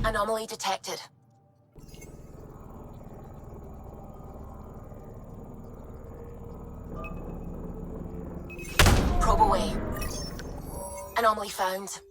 Anomaly detected. Probe away. Anomaly found.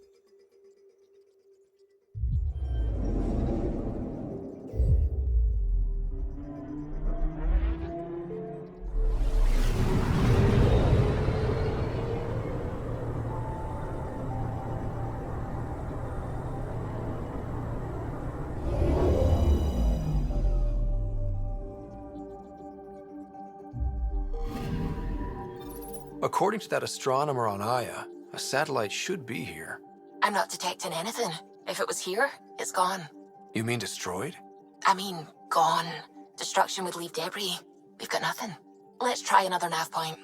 According to that astronomer on Aya, a satellite should be here. I'm not detecting anything. If it was here, it's gone. You mean destroyed? I mean, gone. Destruction would leave debris. We've got nothing. Let's try another nav point.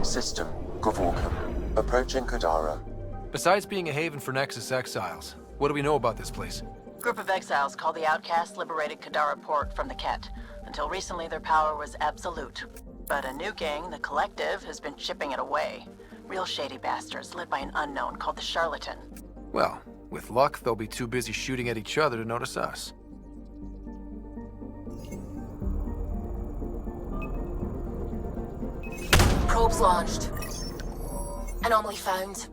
System, Oldgam, approaching Kadara. Besides being a haven for Nexus exiles, what do we know about this place? Group of exiles called the Outcasts liberated Kadara port from the Ket. Until recently, their power was absolute. But a new gang, the Collective, has been chipping it away. Real shady bastards led by an unknown called the Charlatan. Well, with luck, they'll be too busy shooting at each other to notice us. Probes launched. Anomaly found.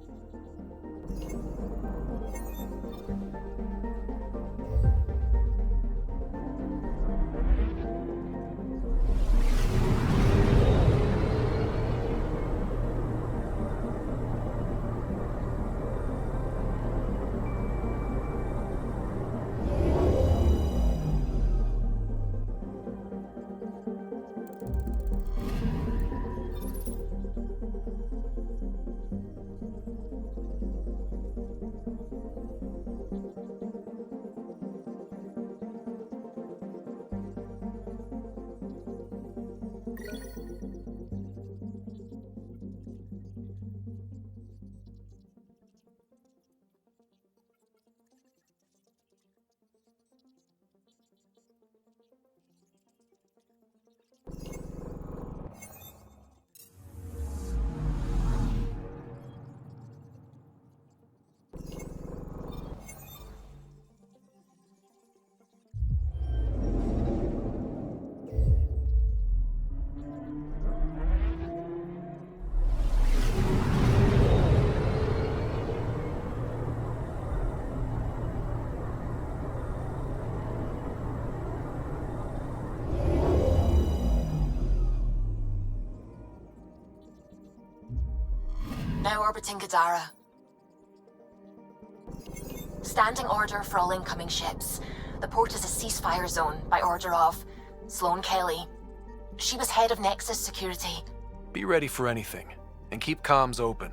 Now orbiting Kadara. Standing order for all incoming ships. The port is a ceasefire zone by order of Sloane Kelly. She was head of Nexus security. Be ready for anything, and keep comms open.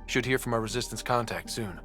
Should hear from our Resistance contact soon.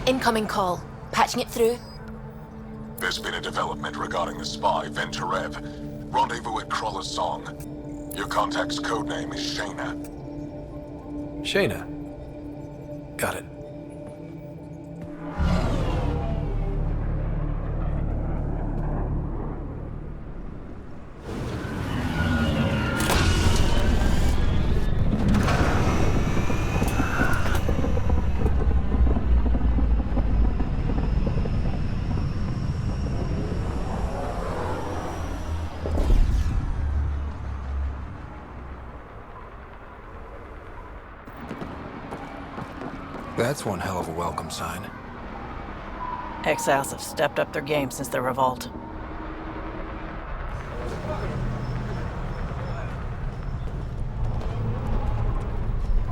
Incoming call. Patching it through. There's been a development regarding the spy, Venturev. Rendezvous at Crawler's Song. Your contact's codename is Shayna. Shayna. Got it. That's one hell of a welcome sign. Exiles have stepped up their game since the revolt.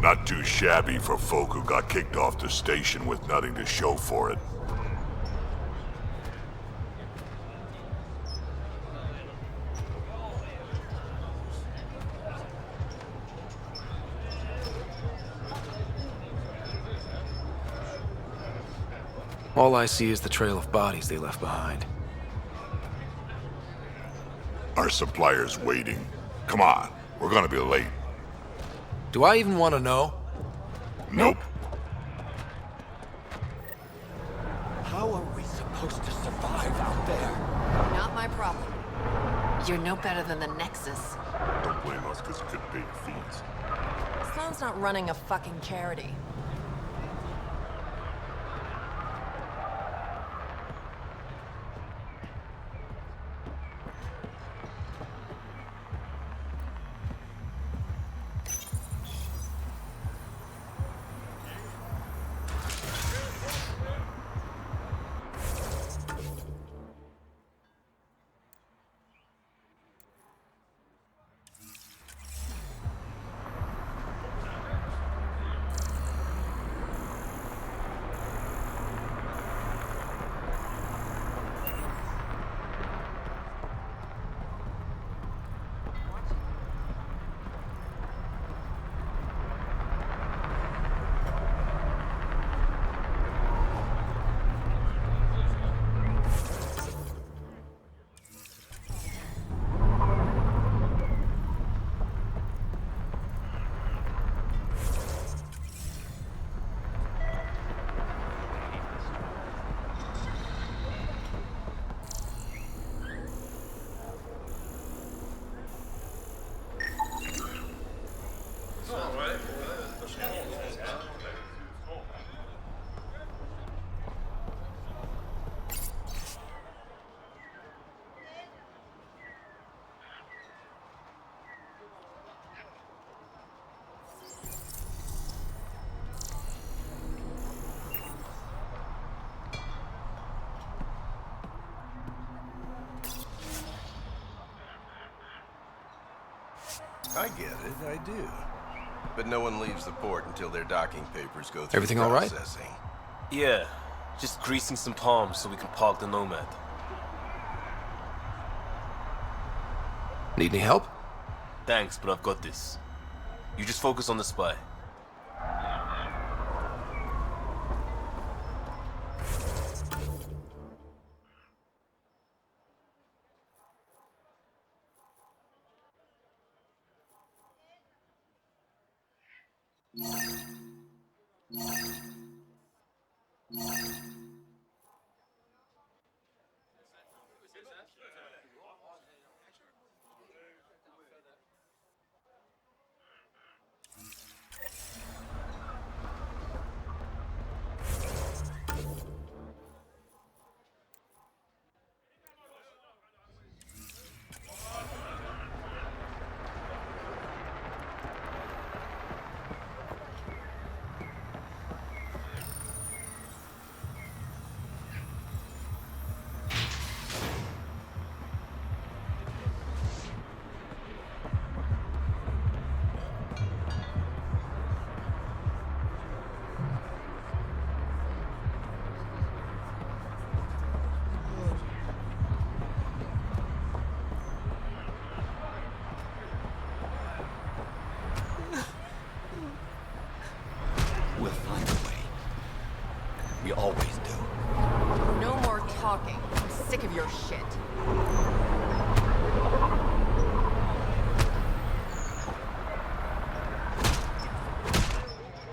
Not too shabby for folk who got kicked off the station with nothing to show for it. All I see is the trail of bodies they left behind. Our supplier's waiting. Come on, we're gonna be late. Do I even want to know? Nope. How are we supposed to survive out there? Not my problem. You're no better than the Nexus. Don't blame us because you couldn't pay your fees. Sloan's not running a fucking charity. I get it, I do. But no one leaves the port until their docking papers go through Everything all right? processing. Yeah, just greasing some palms so we can park the Nomad. Need any help? Thanks, but I've got this. You just focus on the spy. We'll find a way. We always do. No more talking. I'm sick of your shit.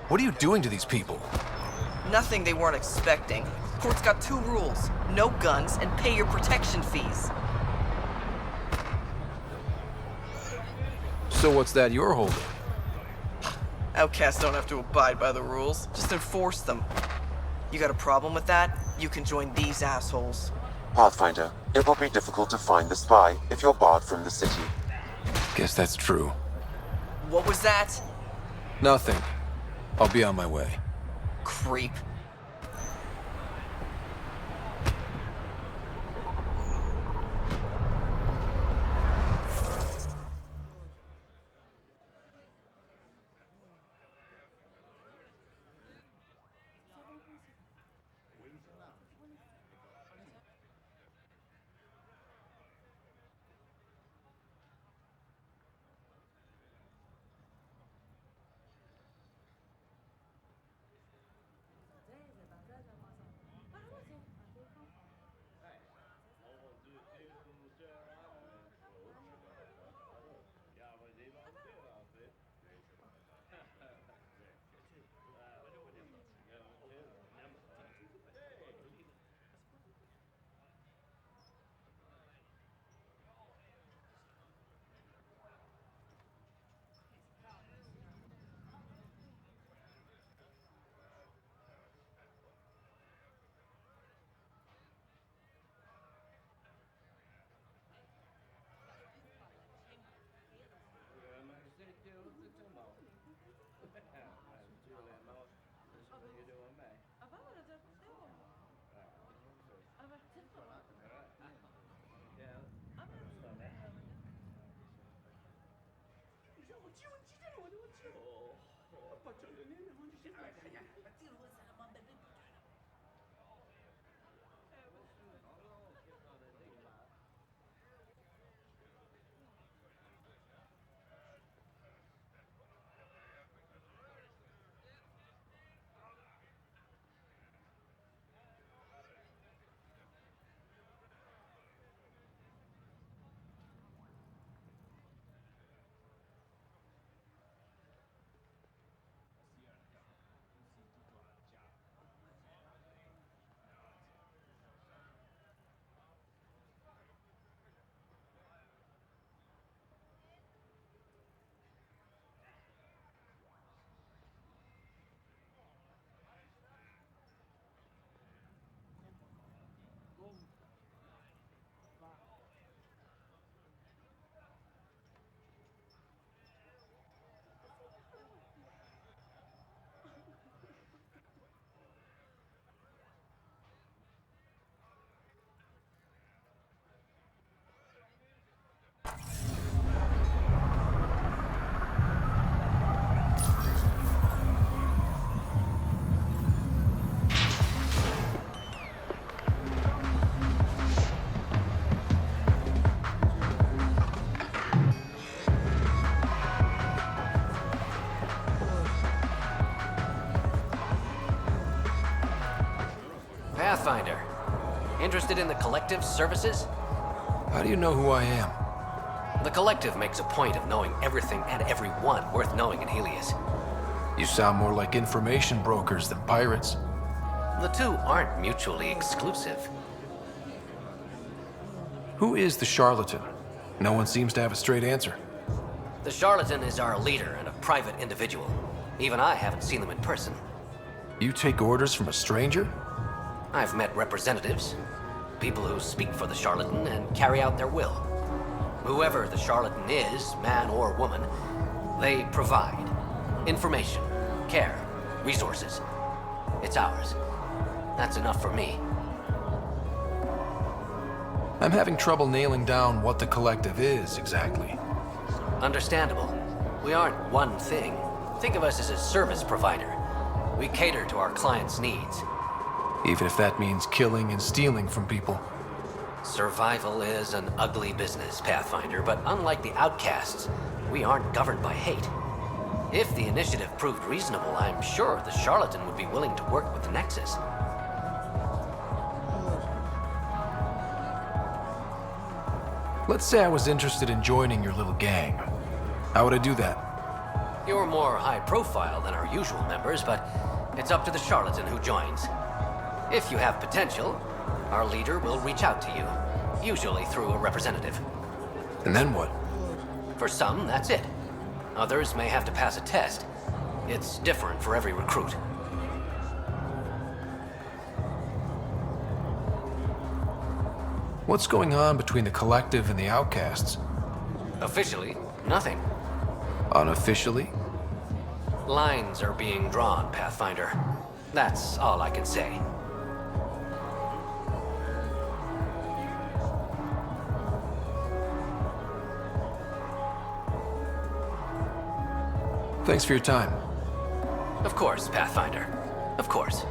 What are you doing to these people? Nothing they weren't expecting. Court's got two rules. No guns and pay your protection fees. So what's that you're holding? Outcasts don't have to abide by the rules. Just enforce them. You got a problem with that? You can join these assholes. Pathfinder, it will be difficult to find the spy if you're barred from the city. Guess that's true. What was that? Nothing. I'll be on my way. Creep. Pathfinder. Interested in the Collective's services? How do you know who I am? The Collective makes a point of knowing everything and everyone worth knowing in Helios. You sound more like information brokers than pirates. The two aren't mutually exclusive. Who is the charlatan? No one seems to have a straight answer. The charlatan is our leader and a private individual. Even I haven't seen them in person. You take orders from a stranger? I've met representatives, people who speak for the charlatan and carry out their will. Whoever the charlatan is, man or woman, they provide information, care, resources. It's ours. That's enough for me. I'm having trouble nailing down what the Collective is exactly. Understandable. We aren't one thing. Think of us as a service provider. We cater to our clients' needs. Even if that means killing and stealing from people. Survival is an ugly business, Pathfinder, but unlike the outcasts, we aren't governed by hate. If the initiative proved reasonable, I'm sure the charlatan would be willing to work with the Nexus. Let's say I was interested in joining your little gang. How would I do that? You're more high profile than our usual members, but it's up to the charlatan who joins. If you have potential, our leader will reach out to you, usually through a representative. And then what? For some, that's it. Others may have to pass a test. It's different for every recruit. What's going on between the Collective and the outcasts? Officially, nothing. Unofficially? Lines are being drawn, Pathfinder. That's all I can say. Thanks for your time. Of course, Pathfinder. Of course.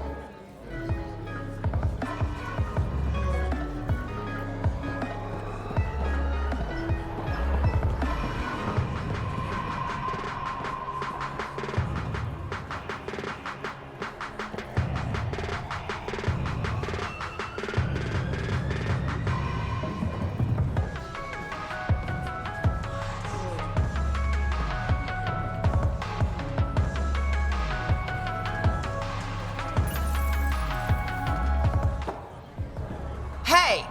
Hey!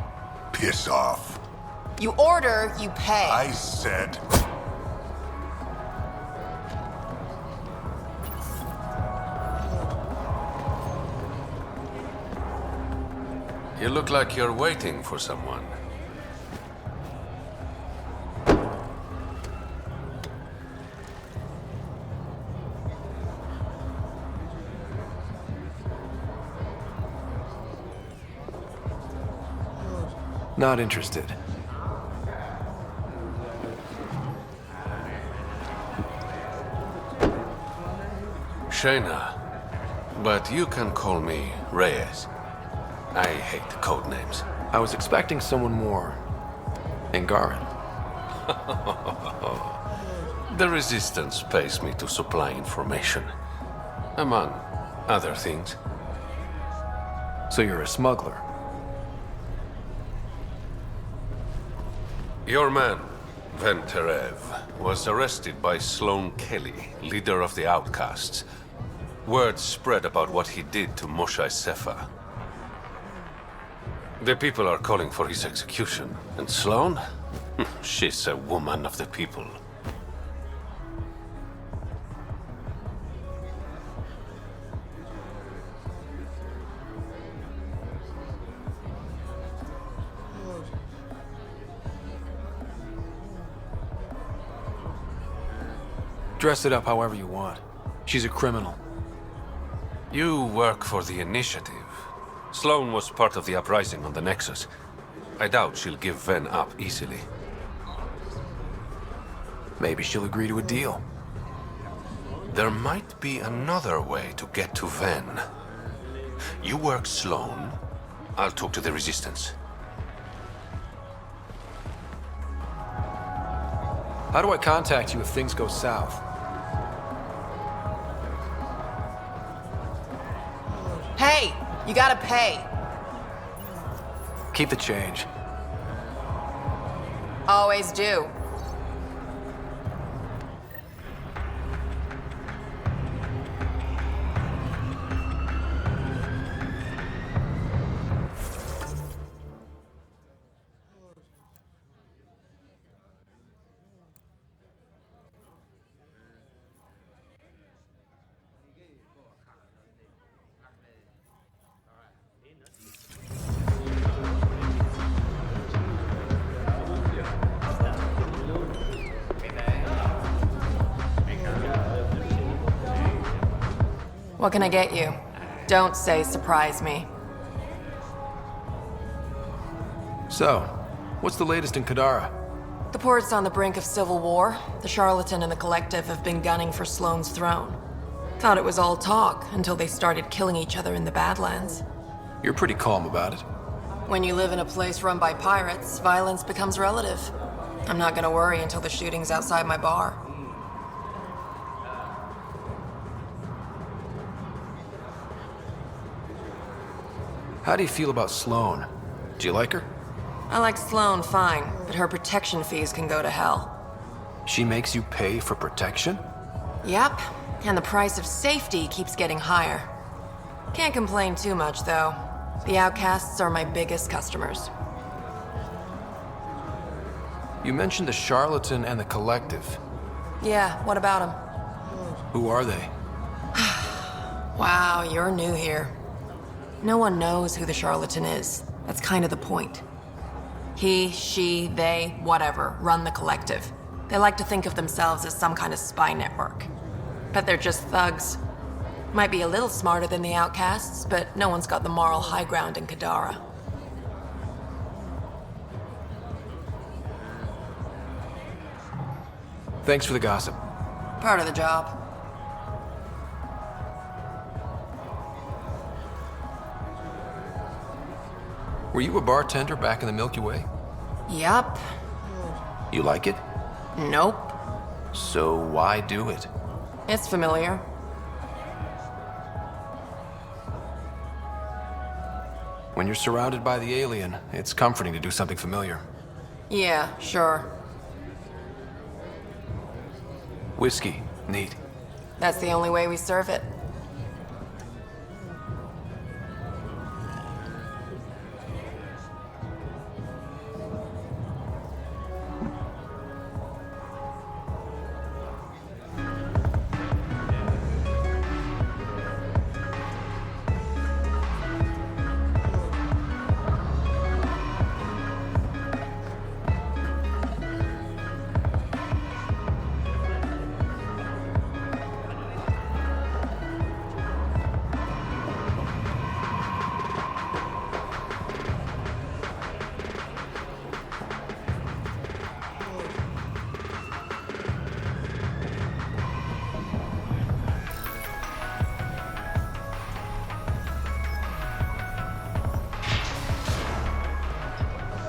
Piss off. You order, you pay. I said... You look like you're waiting for someone. Not interested. Shayna. But you can call me Reyes. I hate the code names. I was expecting someone more. Angaran. The Resistance pays me to supply information. Among other things. So you're a smuggler? Your man, Venterev, was arrested by Sloane Kelly, leader of the Outcasts. Word spread about what he did to Moshae Sefa. The people are calling for his execution. And Sloane? She's a woman of the people. Dress it up however you want. She's a criminal. You work for the Initiative. Sloane was part of the uprising on the Nexus. I doubt she'll give Ven up easily. Maybe she'll agree to a deal. There might be another way to get to Ven. You work Sloane, I'll talk to the Resistance. How do I contact you if things go south? Hey! You gotta pay. Keep the change. Always do. What can I get you? Don't say surprise me. So, what's the latest in Kadara? The port's on the brink of civil war. The Charlatan and the Collective have been gunning for Sloane's throne. Thought it was all talk until they started killing each other in the Badlands. You're pretty calm about it. When you live in a place run by pirates, violence becomes relative. I'm not gonna worry until the shooting's outside my bar. How do you feel about Sloane? Do you like her? I like Sloane fine, but her protection fees can go to hell. She makes you pay for protection? Yep, and the price of safety keeps getting higher. Can't complain too much, though. The Outcasts are my biggest customers. You mentioned the Charlatan and the Collective. Yeah, what about them? Who are they? Wow, you're new here. No one knows who the Charlatan is. That's kind of the point. He, she, they, whatever, run the Collective. They like to think of themselves as some kind of spy network. But they're just thugs. Might be a little smarter than the outcasts, but no one's got the moral high ground in Kadara. Thanks for the gossip. Part of the job. Were you a bartender back in the Milky Way? Yup. You like it? Nope. So why do it? It's familiar. When you're surrounded by the alien, it's comforting to do something familiar. Yeah, sure. Whiskey, neat. That's the only way we serve it.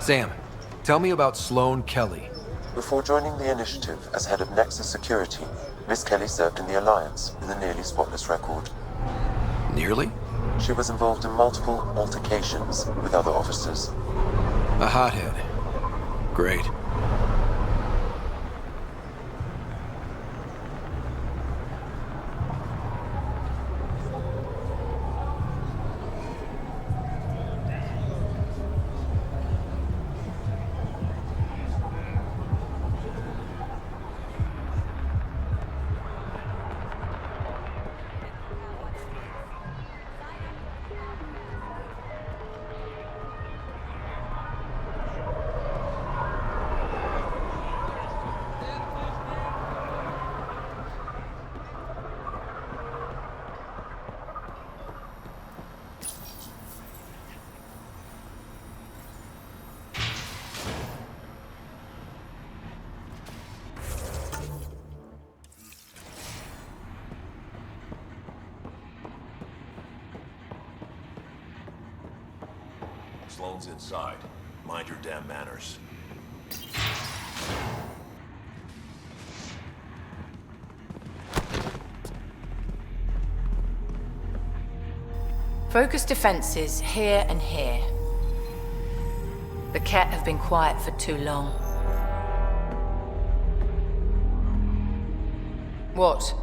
Sam, tell me about Sloane Kelly. Before joining the initiative as head of Nexus Security, Miss Kelly served in the Alliance with a nearly spotless record. Nearly? She was involved in multiple altercations with other officers. A hothead. Great. Sloane's inside. Mind your damn manners. Focus defenses here and here. The Ket have been quiet for too long. What?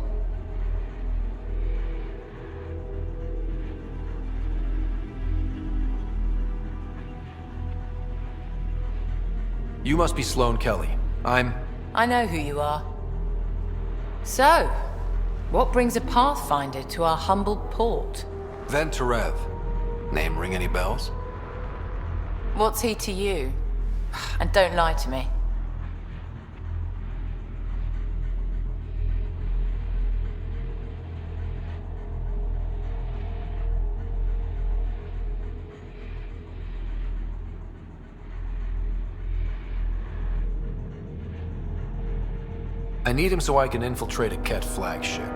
You must be Sloane Kelly. I know who you are. So, what brings a Pathfinder to our humble port? Vent3r. Name ring any bells? What's he to you? And don't lie to me. I need him so I can infiltrate a Ket flagship.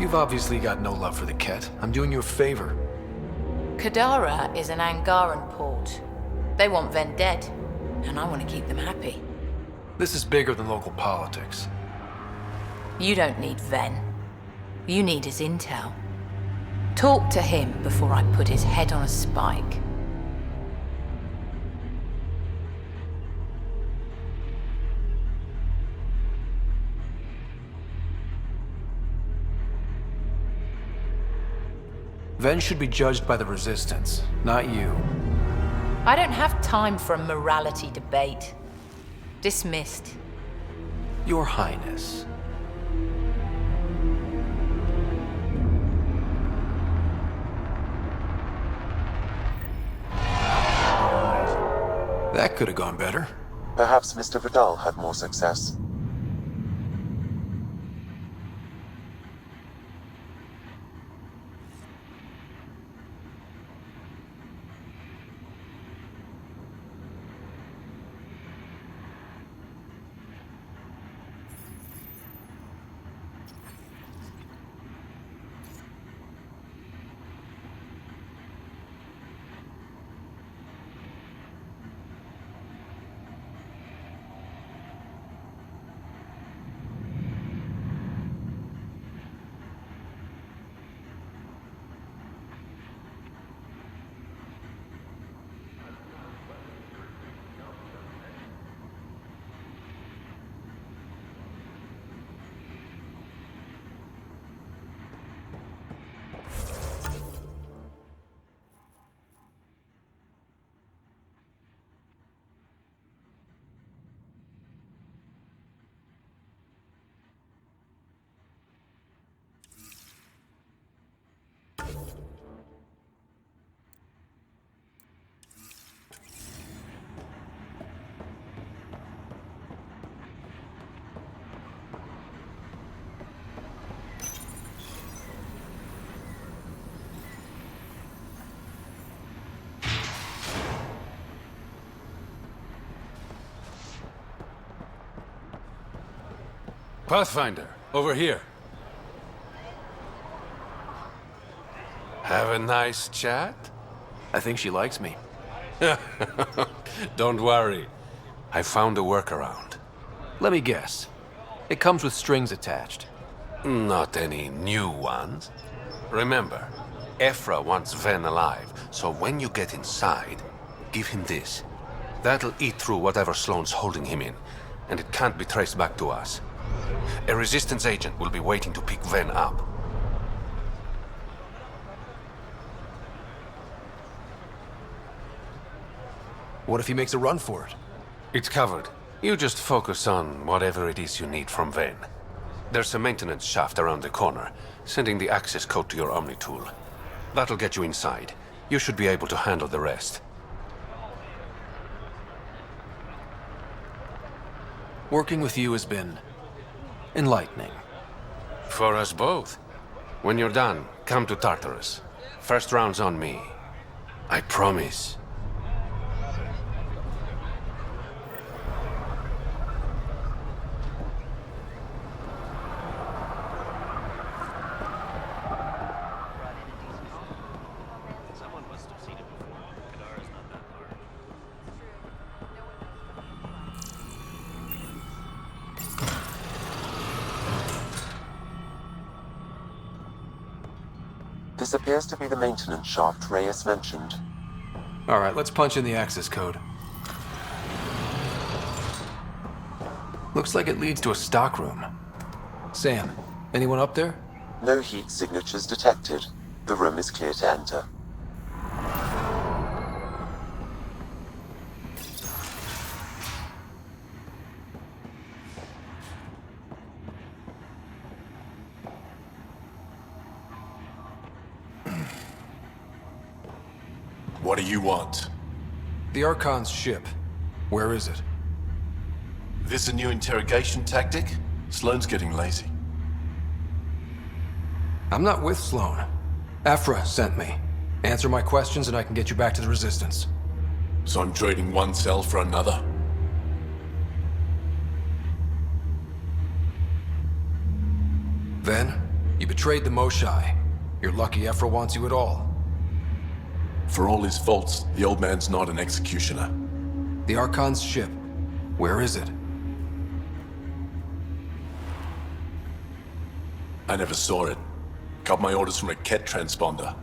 You've obviously got no love for the Ket. I'm doing you a favor. Kadara is an Angaran port. They want Ven dead, and I want to keep them happy. This is bigger than local politics. You don't need Ven. You need his intel. Talk to him before I put his head on a spike. Ven should be judged by the Resistance, not you. I don't have time for a morality debate. Dismissed. Your Highness. That could have gone better. Perhaps Mr. Vidal had more success. Pathfinder, over here. Have a nice chat? I think she likes me. Don't worry. I found a workaround. Let me guess. It comes with strings attached. Not any new ones. Remember, Ephra wants Ven alive, so when you get inside, give him this. That'll eat through whatever Sloane's holding him in, and it can't be traced back to us. A Resistance agent will be waiting to pick Ven up. What if he makes a run for it? It's covered. You just focus on whatever it is you need from Ven. There's a maintenance shaft around the corner, sending the access code to your Omni tool. That'll get you inside. You should be able to handle the rest. Working with you has been enlightening. For us both. When you're done, come to Tartarus. First round's on me. I promise. This appears to be the maintenance shaft Reyes mentioned. All right, let's punch in the access code. Looks like it leads to a stockroom. Sam, anyone up there? No heat signatures detected. The room is clear to enter. What do you want? The Archon's ship. Where is it? This a new interrogation tactic? Sloane's getting lazy. I'm not with Sloane. Ephra sent me. Answer my questions and I can get you back to the Resistance. So I'm trading one cell for another? Then, you betrayed the Moshai. You're lucky Ephra wants you at all. For all his faults, the old man's not an executioner. The Archon's ship. Where is it? I never saw it. Got my orders from a Ket transponder.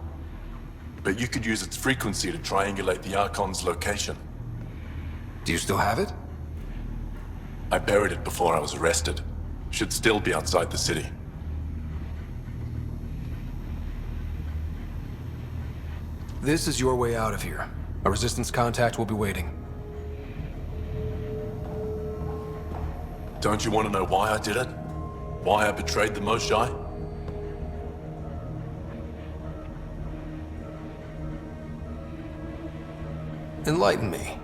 But you could use its frequency to triangulate the Archon's location. Do you still have it? I buried it before I was arrested. Should still be outside the city. This is your way out of here. A Resistance contact will be waiting. Don't you want to know why I did it? Why I betrayed the Moshai? Enlighten me.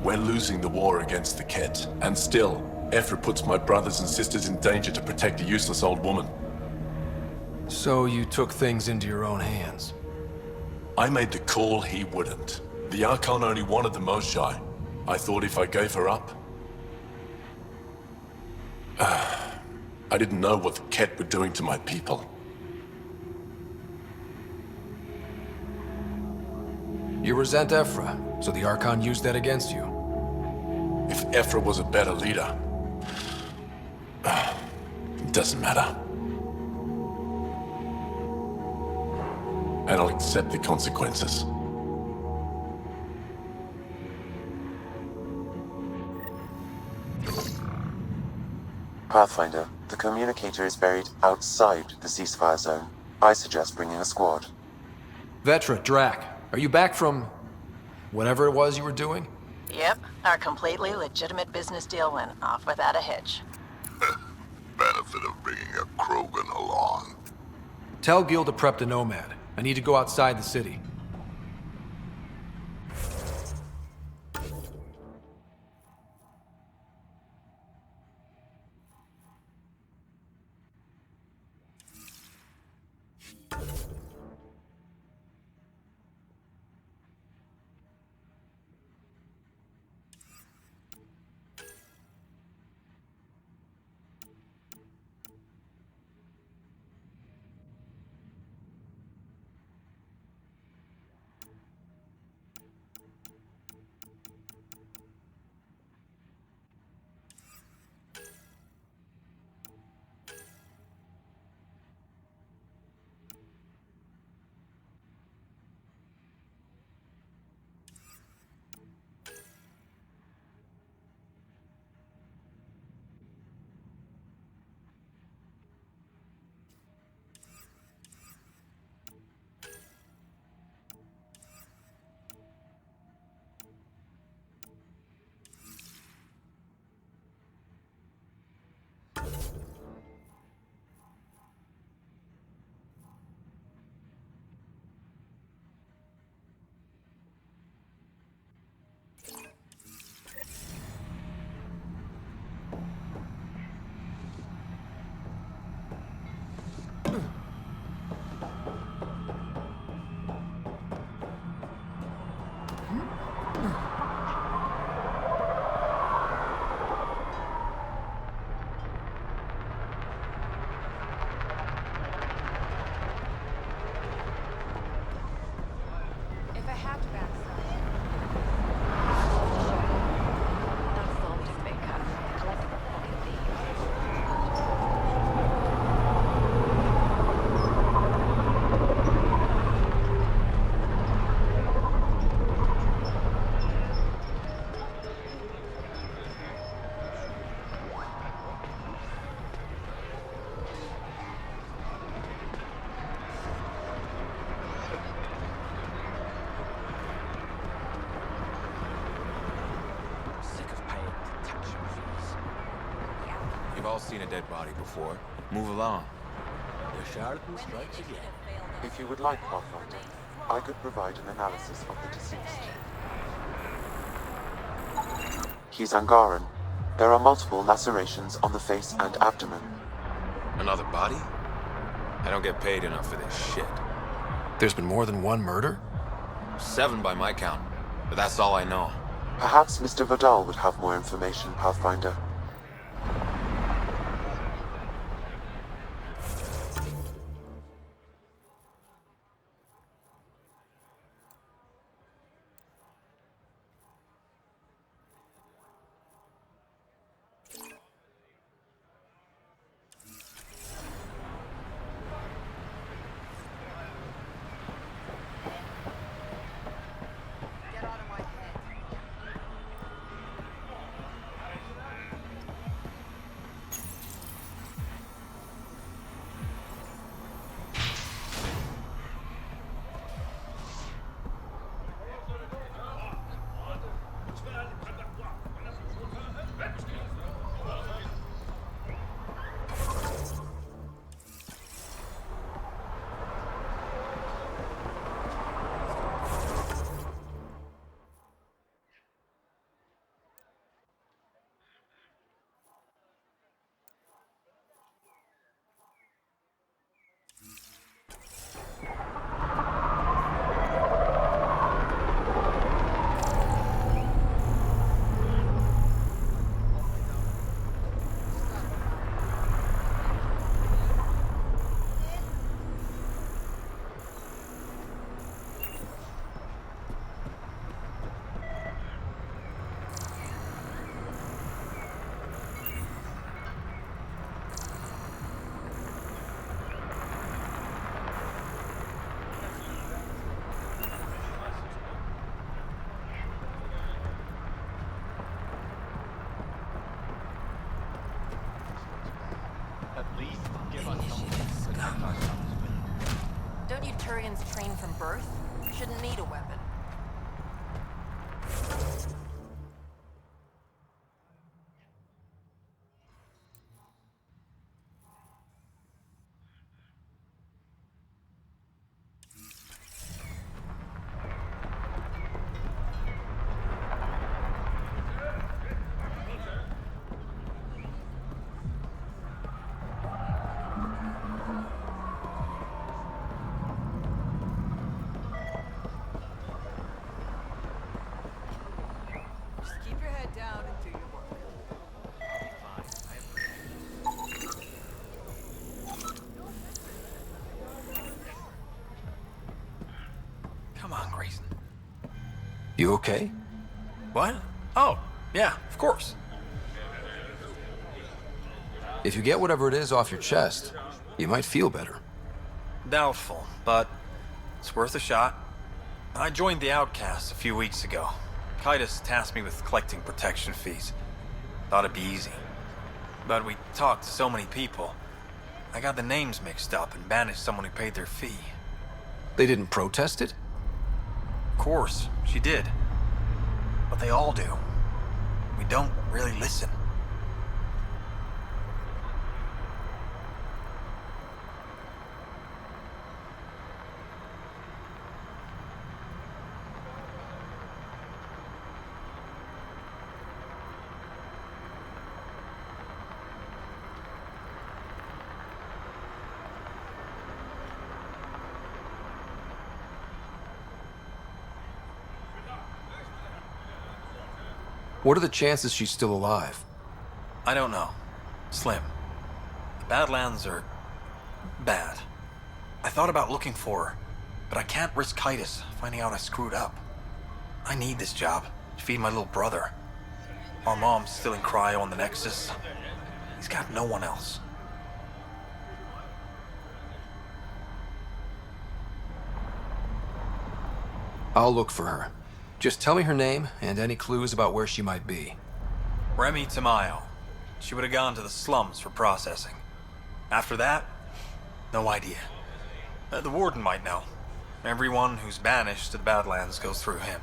We're losing the war against the Ket, and still, Ephra puts my brothers and sisters in danger to protect a useless old woman. So you took things into your own hands. I made the call he wouldn't. The Archon only wanted the Moshai. I thought if I gave her up... I didn't know what the Ket were doing to my people. You resent Ephra, so the Archon used that against you. If Ephra was a better leader... it doesn't matter. And I'll accept the consequences. Pathfinder, the communicator is buried outside the ceasefire zone. I suggest bringing a squad. Vetra, Drac, are you back from... whatever it was you were doing? Yep, our completely legitimate business deal went off without a hitch. Benefit of bringing a Krogan along. Tell Gil to prep the Nomad. I need to go outside the city. We've all seen a dead body before. Move along. The charlatan strikes again. If you would like, Pathfinder, I could provide an analysis of the deceased. He's Angaran. There are multiple lacerations on the face and abdomen. Another body? I don't get paid enough for this shit. There's been more than one murder? 7 by my count, but that's all I know. Perhaps Mr. Vidal would have more information, Pathfinder. Don't you Turians train from birth? Shouldn't need a weapon. Come on, Grayson. You okay? What? Oh, yeah, of course. If you get whatever it is off your chest, you might feel better. Doubtful, but it's worth a shot. I joined the Outcasts a few weeks ago. Titus tasked me with collecting protection fees. Thought it'd be easy. But we talked to so many people. I got the names mixed up and banished someone who paid their fee. They didn't protest it? Of course, she did. But they all do. We don't really listen. What are the chances she's still alive? I don't know. Slim. The Badlands are bad. I thought about looking for her, but I can't risk Titus finding out I screwed up. I need this job to feed my little brother. Our mom's still in cryo on the Nexus. He's got no one else. I'll look for her. Just tell me her name and any clues about where she might be. Remy Tamayo. She would have gone to the slums for processing. After that, no idea. The warden might know. Everyone who's banished to the Badlands goes through him.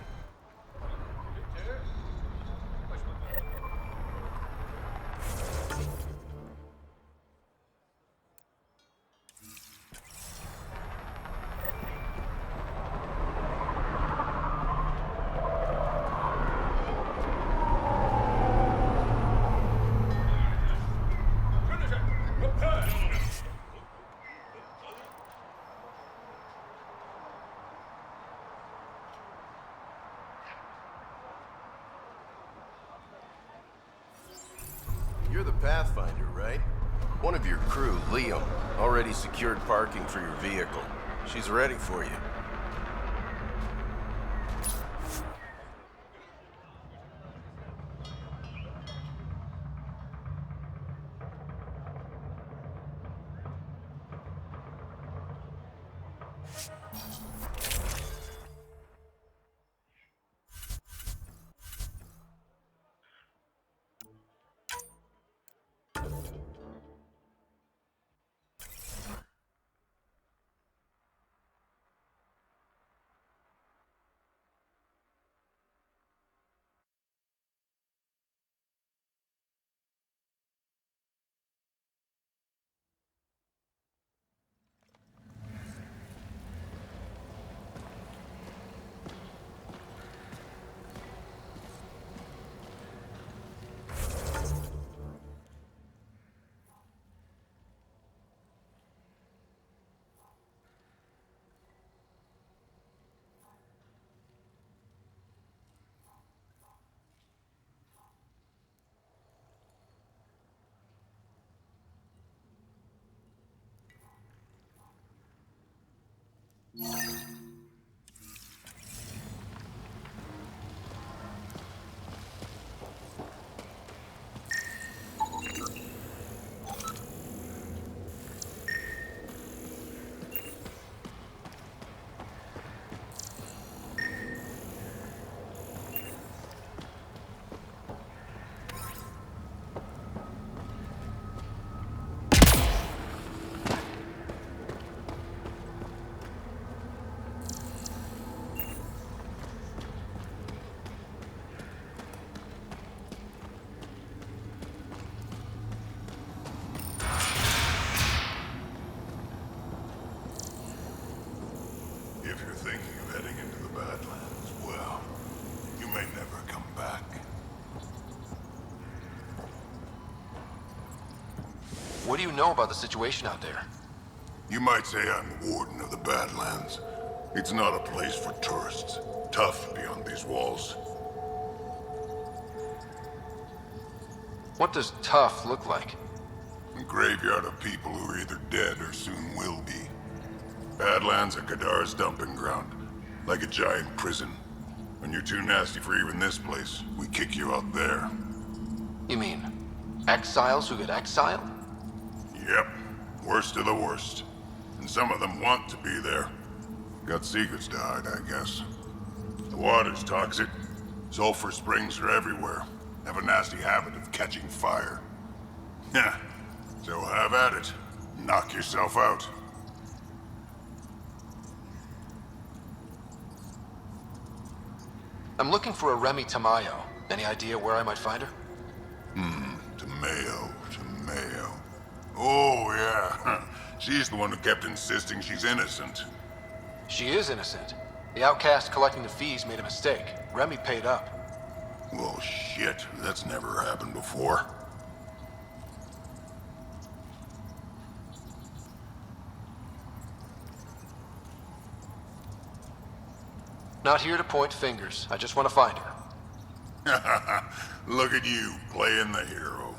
Pathfinder, right? One of your crew, Leo, already secured parking for your vehicle. She's ready for you. If you're thinking of heading into the Badlands, well, you may never come back. What do you know about the situation out there? You might say I'm the warden of the Badlands. It's not a place for tourists. Tough beyond these walls. What does tough look like? A graveyard of people who are either dead or soon will be. Badlands are Kadar's dumping ground, like a giant prison. When you're too nasty for even this place, we kick you out there. You mean exiles who get exiled? Yep, worst of the worst. And some of them want to be there. Got secrets to hide, I guess. The water's toxic. Sulfur springs are everywhere. Have a nasty habit of catching fire. Yeah, so have at it. Knock yourself out. I'm looking for a Remy Tamayo. Any idea where I might find her? Tamayo. Oh, yeah. She's the one who kept insisting she's innocent. She is innocent. The outcast collecting the fees made a mistake. Remy paid up. Well, shit. That's never happened before. Not here to point fingers. I just want to find her. Look at you, playing the hero.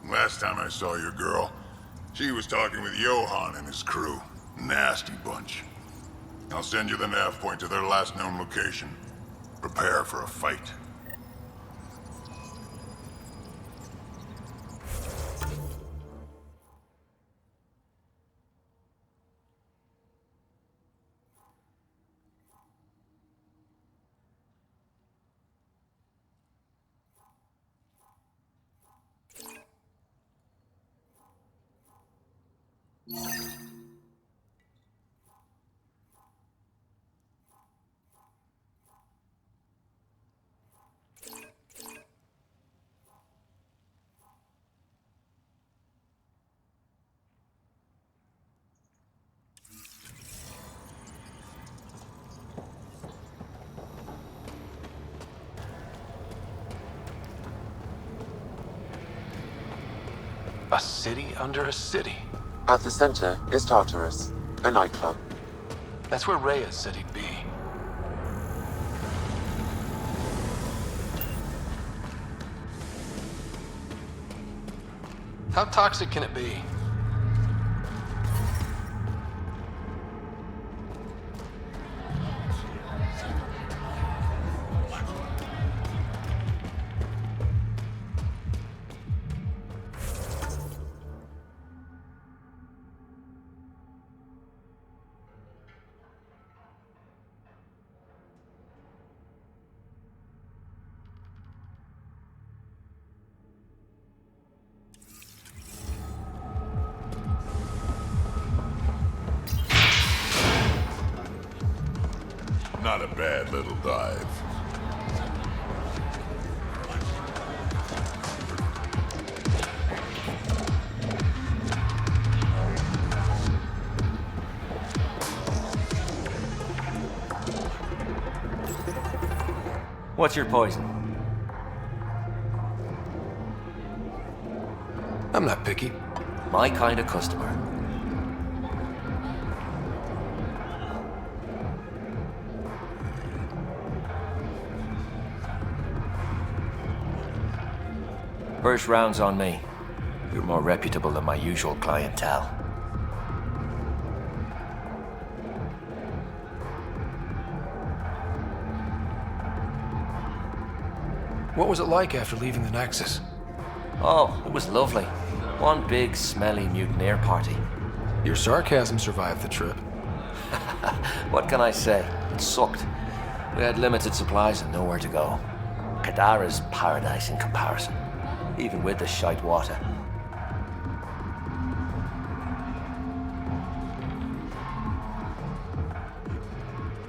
Last time I saw your girl, she was talking with Johan and his crew. Nasty bunch. I'll send you the nav point to their last known location. Prepare for a fight. A city under a city. At the center is Tartarus, a nightclub. That's where Reyes said he'd be. How toxic can it be? Not a bad little dive. What's your poison? I'm not picky. My kind of customer. First round's on me. You're more reputable than my usual clientele. What was it like after leaving the Nexus? Oh, it was lovely. One big, smelly mutineer party. Your sarcasm survived the trip. What can I say? It sucked. We had limited supplies and nowhere to go. Kadara's paradise in comparison, even with the shite water.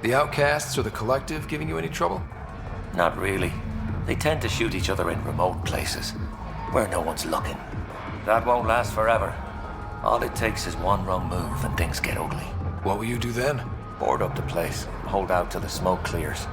The outcasts or the collective giving you any trouble? Not really. They tend to shoot each other in remote places, where no one's looking. That won't last forever. All it takes is one wrong move and things get ugly. What will you do then? Board up the place, hold out till the smoke clears.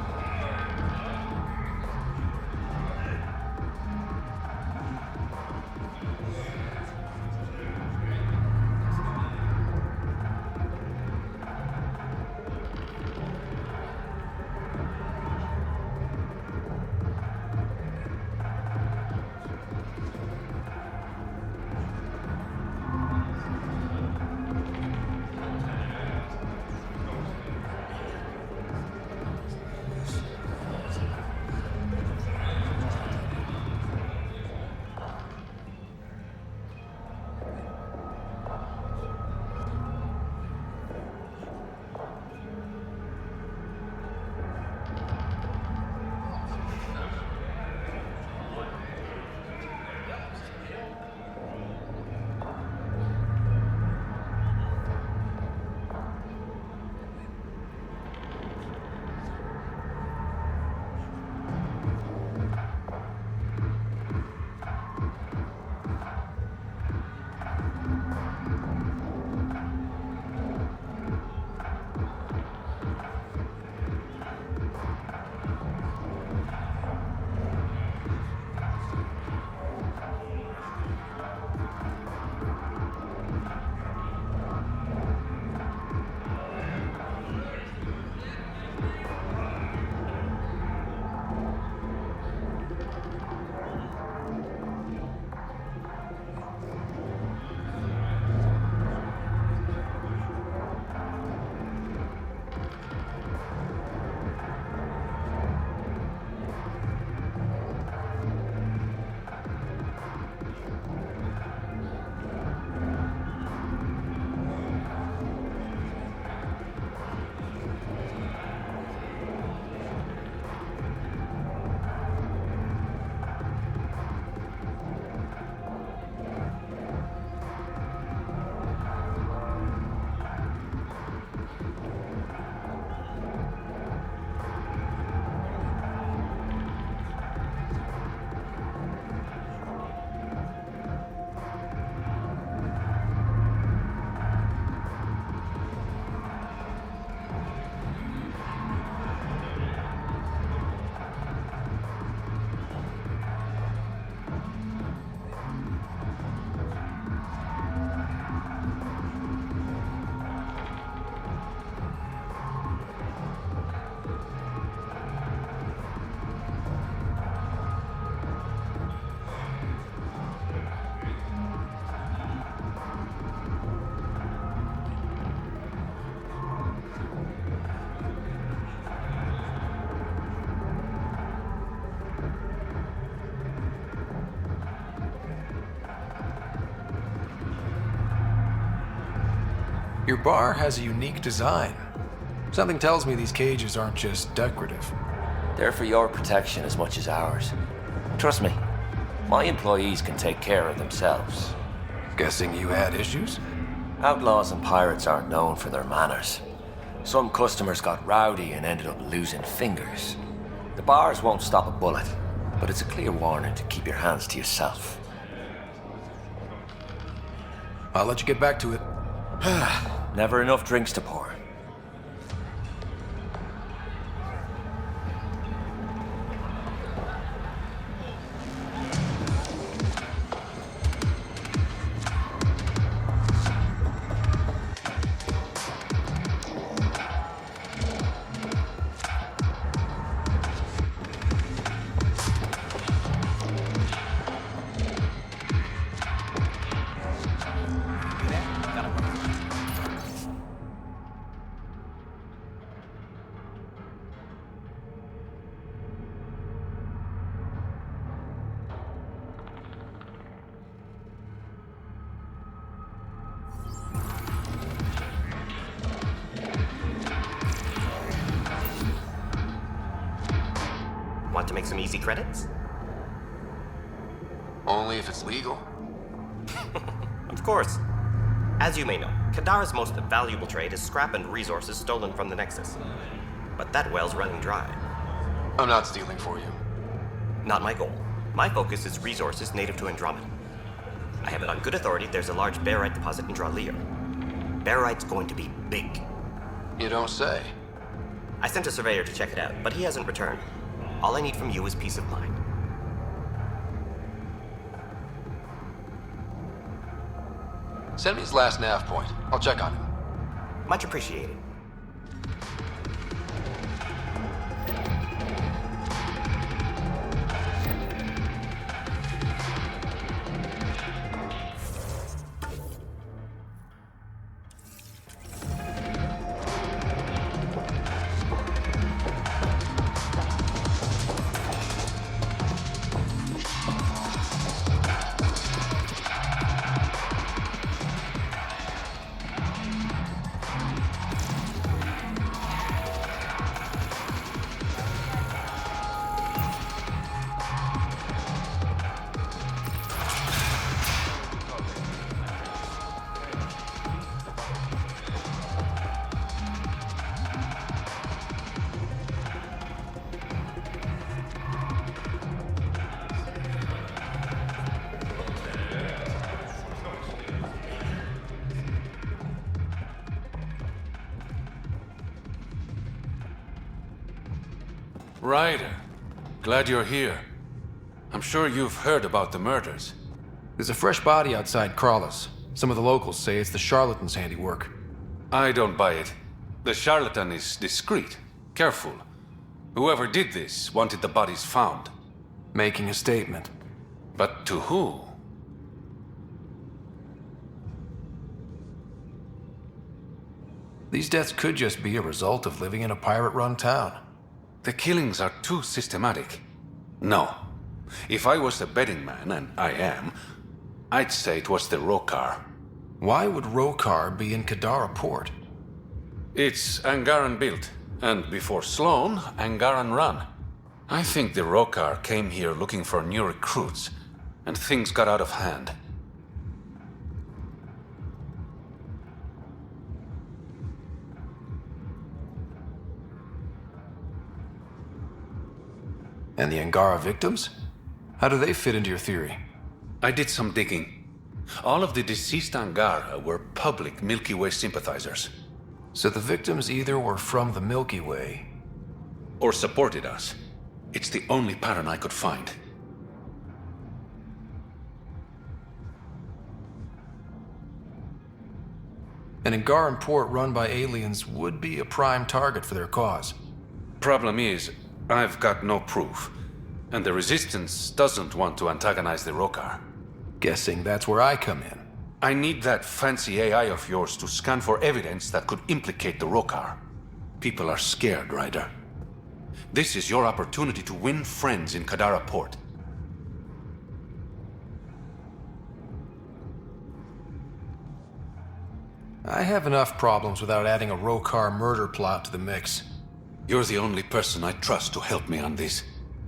Your bar has a unique design. Something tells me these cages aren't just decorative. They're for your protection as much as ours. Trust me, my employees can take care of themselves. Guessing you had issues? Outlaws and pirates aren't known for their manners. Some customers got rowdy and ended up losing fingers. The bars won't stop a bullet, but it's a clear warning to keep your hands to yourself. I'll let you get back to it. Never enough drinks to pour. Want to make some easy credits? Only if it's legal. Of course. As you may know, Kadara's most valuable trade is scrap and resources stolen from the Nexus. But that well's running dry. I'm not stealing for you. Not my goal. My focus is resources native to Andromeda. I have it on good authority there's a large barite deposit in Dralier. Barite's going to be big. You don't say. I sent a surveyor to check it out, but he hasn't returned. All I need from you is peace of mind. Send me his last nav point. I'll check on him. Much appreciated. Ryder, glad you're here. I'm sure you've heard about the murders. There's a fresh body outside Crawlers. Some of the locals say it's the charlatan's handiwork. I don't buy it. The charlatan is discreet, careful. Whoever did this wanted the bodies found. Making a statement. But to who? These deaths could just be a result of living in a pirate-run town. The killings are too systematic. No. If I was the betting man, and I am, I'd say it was the Rokar. Why would Rokar be in Kadara port? It's Angaran built, and before Sloan, Angaran run. I think the Rokar came here looking for new recruits, and things got out of hand. And the Angara victims? How do they fit into your theory? I did some digging. All of the deceased Angara were public Milky Way sympathizers. So the victims either were from the Milky Way... or supported us. It's the only pattern I could find. An Angaran port run by aliens would be a prime target for their cause. Problem is, I've got no proof, and the Resistance doesn't want to antagonize the Rokar. Guessing that's where I come in. I need that fancy AI of yours to scan for evidence that could implicate the Rokar. People are scared, Ryder. This is your opportunity to win friends in Kadara Port. I have enough problems without adding a Rokar murder plot to the mix. You're the only person I trust to help me on this.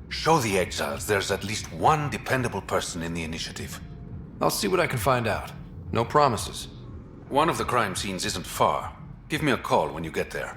Show the exiles there's at least one dependable person in the initiative. I'll see what I can find out. No promises. One of the crime scenes isn't far. Give me a call when you get there.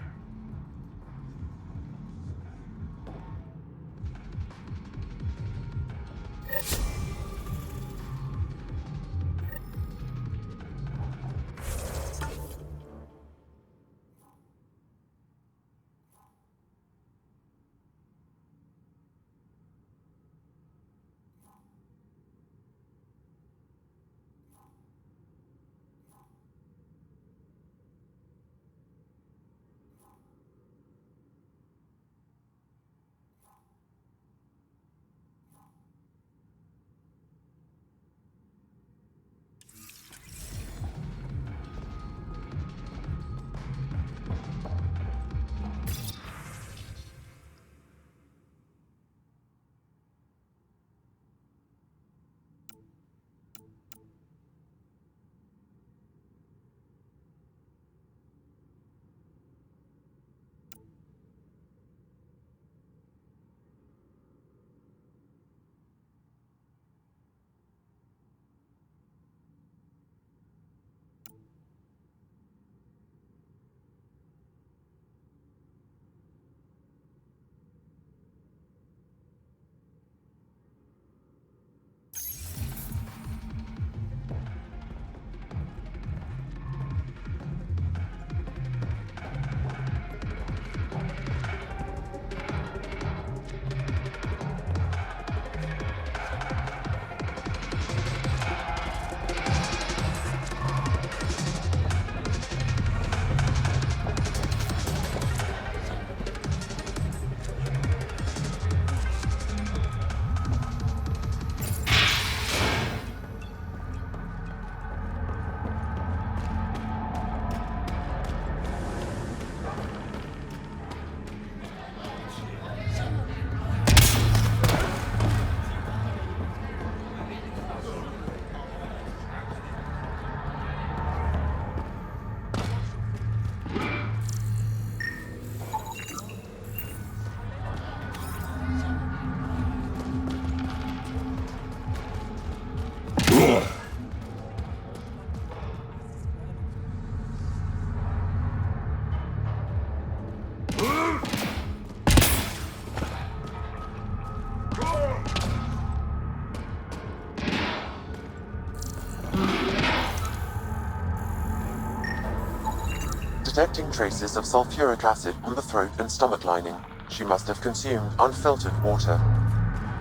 Detecting traces of sulfuric acid on the throat and stomach lining. She must have consumed unfiltered water.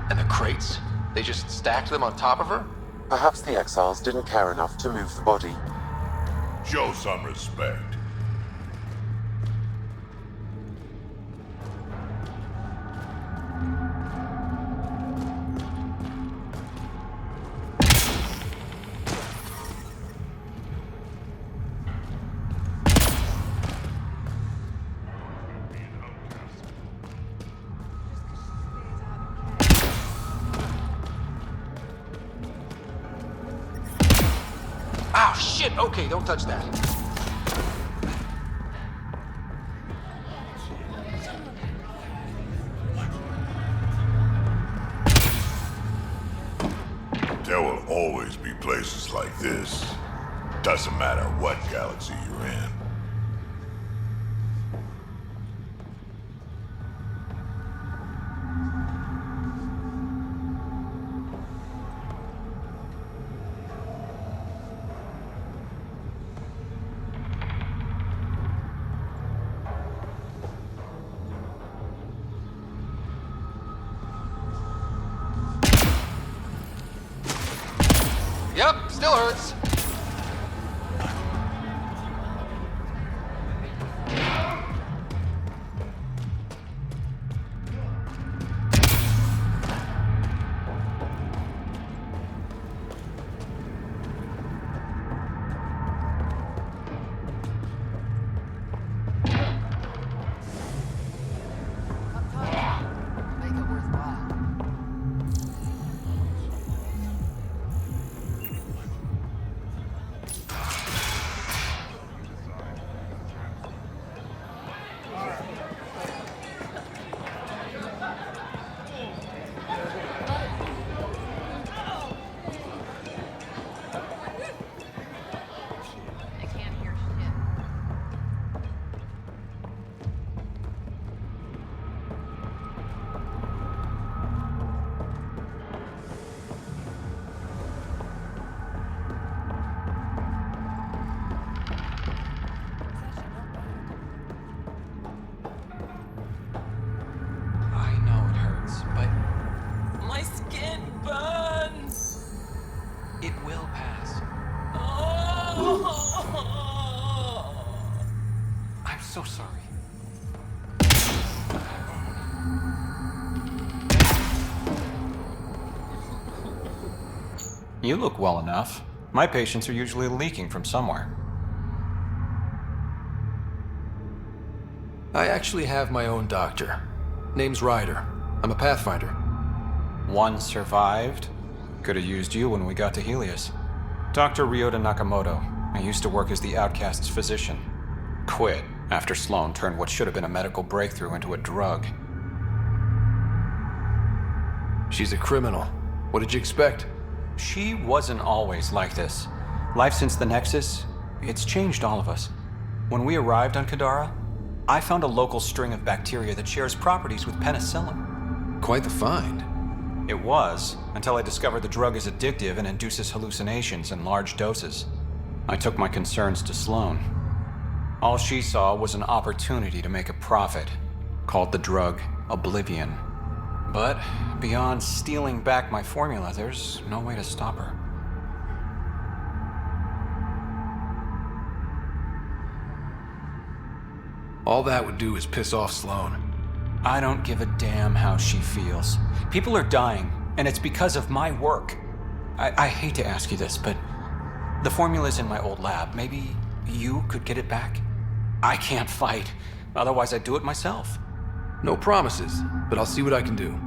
And the crates? They just stacked them on top of her? Perhaps the exiles didn't care enough to move the body. Show some respect. Oh, shit! Okay, don't touch that. There will always be places like this. Doesn't matter what galaxy you're in. Yep, still hurts. It will pass. I'm so sorry. You look well enough. My patients are usually leaking from somewhere. I actually have my own doctor. Name's Ryder. I'm a Pathfinder. One survived. Could have used you when we got to Helios. Dr. Ryota Nakamoto. I used to work as the Outcast's physician. Quit after Sloan turned what should have been a medical breakthrough into a drug. She's a criminal. What did you expect? She wasn't always like this. Life since the Nexus, it's changed all of us. When we arrived on Kadara, I found a local string of bacteria that shares properties with penicillin. Quite the find. It was, until I discovered the drug is addictive and induces hallucinations in large doses. I took my concerns to Sloan. All she saw was an opportunity to make a profit, called the drug Oblivion. But beyond stealing back my formula, there's no way to stop her. All that would do is piss off Sloan. I don't give a damn how she feels. People are dying, and it's because of my work. I hate to ask you this, but the formula's in my old lab. Maybe you could get it back? I can't fight. Otherwise, I'd do it myself. No promises, but I'll see what I can do.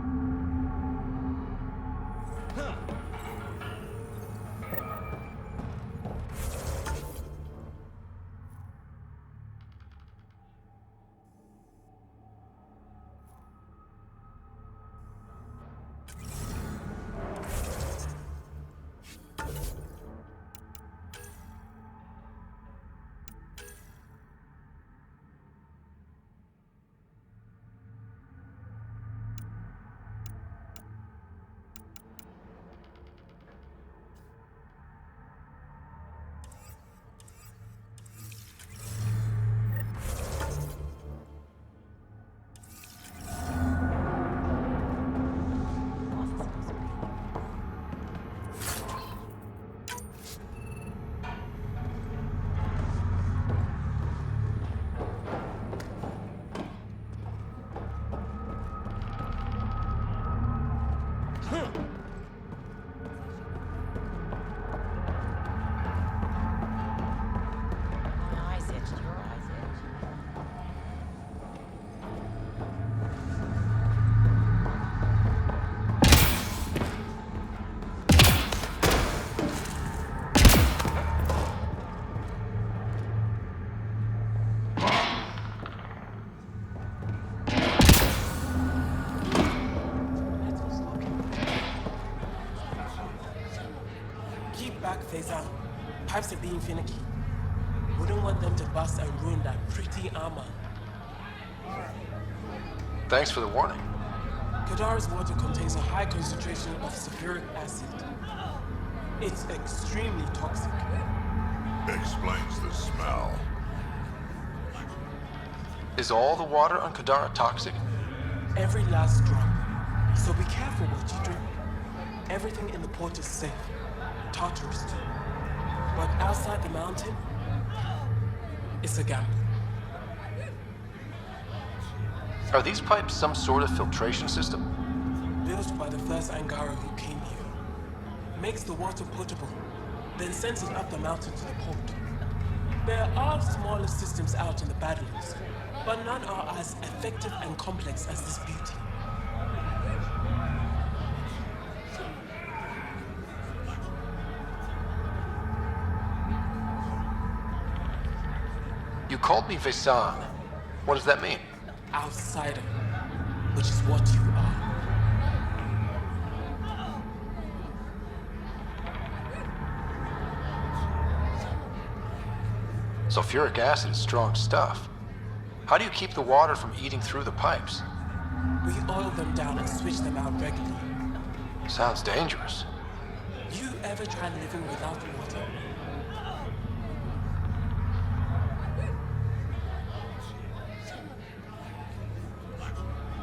Faisal, pipes are being finicky. Wouldn't want them to bust and ruin that pretty armor. Thanks for the warning. Kadara's water contains a high concentration of sulfuric acid. It's extremely toxic. Explains the smell. Is all the water on Kadara toxic? Every last drop. So be careful what you drink. Everything in the port is safe. Tartarus too. But outside the mountain, it's a gamble. Are these pipes some sort of filtration system? Built by the first Angara who came here. Makes the water potable, then sends it up the mountain to the port. There are smaller systems out in the Badlands, but none are as effective and complex as this beauty. You called me Vesan. What does that mean? Outsider, which is what you are. Sulfuric acid is strong stuff. How do you keep the water from eating through the pipes? We oil them down and switch them out regularly. Sounds dangerous. You ever try living without water?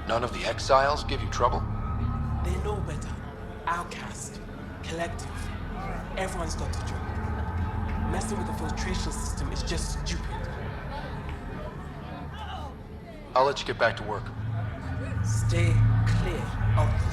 None of the exiles give you trouble? They know better. Outcast. Collective. Everyone's got to join. Messing with the filtration system is just stupid. I'll let you get back to work. Stay clear of the